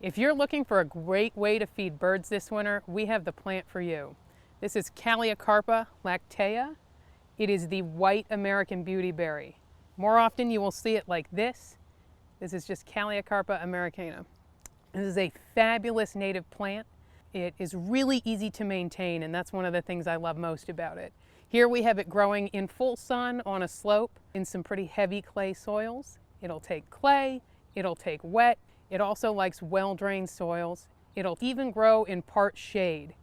If you're looking for a great way to feed birds this winter, we have the plant for you. This is Callicarpa lactea. It is the white American beautyberry. More often you will see it like this. This is just Callicarpa americana. This is a fabulous native plant. It is really easy to maintain, and that's one of the things I love most about it. Here we have it growing in full sun on a slope in some pretty heavy clay soils. It'll take clay, it'll take wet. It also likes well-drained soils. It'll even grow in part shade.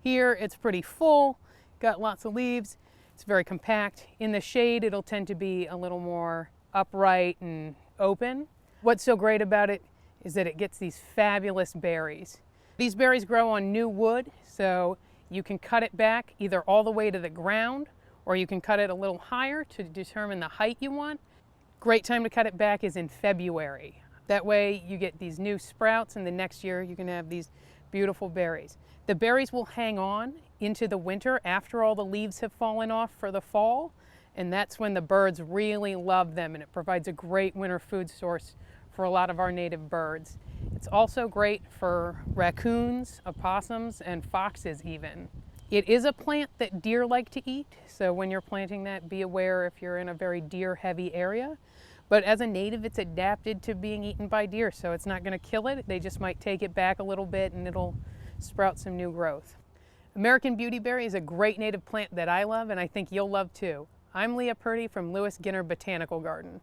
Here it's pretty full, got lots of leaves. It's very compact. In the shade, it'll tend to be a little more upright and open. What's so great about it is that it gets these fabulous berries. These berries grow on new wood, so you can cut it back either all the way to the ground, or you can cut it a little higher to determine the height you want. Great time to cut it back is in February. That way you get these new sprouts, and the next year you can have these beautiful berries. The berries will hang on into the winter after all the leaves have fallen off for the fall, and that's when the birds really love them, and it provides a great winter food source for a lot of our native birds. It's also great for raccoons, opossums, and foxes even. It is a plant that deer like to eat, so when you're planting that, be aware if you're in a very deer-heavy area. But as a native, it's adapted to being eaten by deer, so it's not going to kill it. They just might take it back a little bit and it'll sprout some new growth. American beautyberry is a great native plant that I love, and I think you'll love too. I'm Leah Purdy from Ginter Botanical Garden.